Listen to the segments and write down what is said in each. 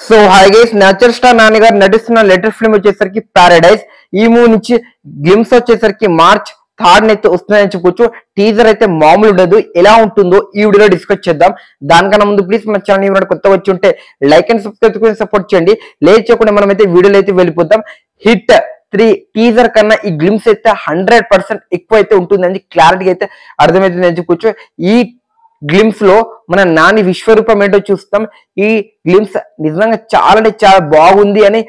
So hi guys, nature star Nani గారు నటిస్తున్న latest film వచ్చేసరికి పారడైజ్. ఈ మూవీ నుంచి గ్లిమ్స్ వచ్చేసరికి మార్చ్ 3rd అయితే వస్తుందని చెప్పుకోవచ్చు. టీజర్ అయితే మామూలు ఉండదు. ఎలా ఉంటుందో ఈ వీడియోలో డిస్కస్ చేద్దాం. దానికన్నా ముందు ప్లీజ్ మన ఛానల్ ఎవరైనా కొత్తగా వచ్చి ఉంటే లైక్ అండ్ సబ్స్క్రైబ్ సపోర్ట్ చేయండి. లేట్ చేయకుండా మనం అయితే వీడియోలో అయితే వెళ్ళిపోతాం. హిట్ 3 టీజర్ కన్నా ఈ గ్లిమ్స్ అయితే 100% ఎక్కువ అయితే ఉంటుందని క్లారిటీ అయితే అర్థమవుతుంది అని చెప్పుకోవచ్చు. ఈ గ్లిమ్స్ లో మన నాని విశ్వరూపం ఏంటో చూస్తాం. ఈ గ్లిమ్స్ నిజంగా చాలా అంటే చాలా బాగుంది అని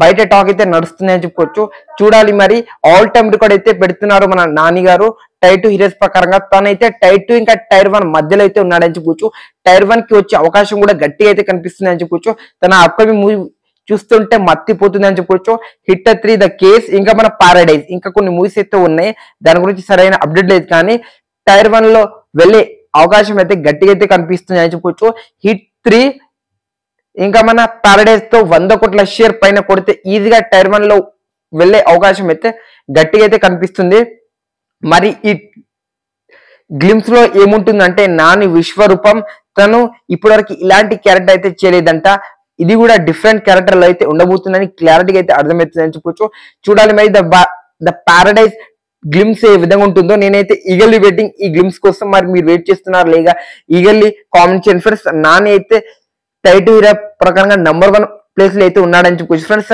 బయట టాక్ అయితే నడుస్తుంది అని చెప్పుకోవచ్చు. చూడాలి మరి. ఆల్ టైమ్ రికార్డ్ అయితే పెడుతున్నారు మన నాని గారు. టైర్ 2 హీరోస్ ప్రకారంగా తనైతే టైర్ 2 ఇంకా టైర్ 1 మధ్యలో అయితే ఉన్నాడని చెప్పుకోవచ్చు. టైర్ 1 కి వచ్చే అవకాశం కూడా గట్టిగా అయితే కనిపిస్తుంది అని చెప్పుకోవచ్చు. తన అప్కమింగ్ మూవీ చూస్తుంటే మత్తిపోతుంది అని చెప్పుకోవచ్చు. హిట్ 3 ద కేస్, ఇంకా మన పారడైజ్, ఇంకా కొన్ని మూవీస్ అయితే ఉన్నాయి. దాని గురించి సరైన అప్డేట్ లేదు. కానీ టైర్ 1 లో వెళ్ళే అవకాశం అయితే గట్టిగా అయితే కనిపిస్తుంది అని చెప్పుకోవచ్చు. హిట్ 3 ఇంకా మన పారడైజ్ తో 100 కోట్ల షేర్ పైన కొడితే ఈజీగా టైర్ 1 లో వెళ్ళే అవకాశం అయితే గట్టిగా అయితే కనిపిస్తుంది. మరి ఈ గ్లిమ్స్ లో ఏముంటుందంటే నాని విశ్వరూపం. తను ఇప్పటివరకు ఇలాంటి క్యారెక్టర్ అయితే చేయలేదంట. ఇది కూడా డిఫరెంట్ క్యారెక్టర్ లో అయితే ఉండబోతుందని క్లారిటీగా అయితే అర్థమవుతుంది అని చెప్పొచ్చు. చూడాలి మరి ద పారడైజ్ గ్లిమ్స్ ఏ విధంగా ఉంటుందో. నేనైతే ఈగల్లీ వెయిటింగ్ ఈ గ్లిమ్స్ కోసం. మరి మీరు వెయిట్ చేస్తున్నారు లేగా ఈగల్లీ కామెంట్ చేయండి ఫ్రెండ్స్. నాని అయితే టైర్ 2 హీరో ప్రకారంగా నంబర్ 1 ప్లేస్ లో అయితే ఉన్నాడని చెప్పుకోవచ్చు ఫ్రెండ్స్.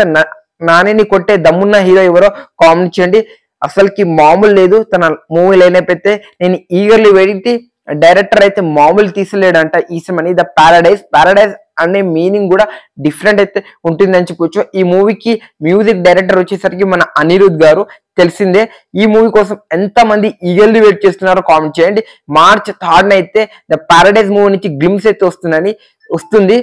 నానిని కొట్టే దమ్మున్న హీరో ఎవరో కామెంట్ చేయండి. అసలుకి మామూలు లేదు తన మూవీ లైనప్ అయితే. నేను ఈగర్లీ వెయిటింగ్. డైరెక్టర్ అయితే మామూలు తీసలేడంట ఈ సినిమాని. ద పారడైజ్ అనే మీనింగ్ కూడా డిఫరెంట్ అయితే ఉంటుందని చెప్పుకోవచ్చు. ఈ మూవీకి మ్యూజిక్ డైరెక్టర్ వచ్చేసరికి మన అనిరుద్ గారు, తెలిసిందే. ఈ మూవీ కోసం ఎంత మంది ఈగర్లీ వెయిట్ చేస్తున్నారో కామెంట్ చేయండి. మార్చ్ 3rd అయితే ద పారడైజ్ మూవీ నుంచి గ్లిమ్స్ అయితే వస్తుంది.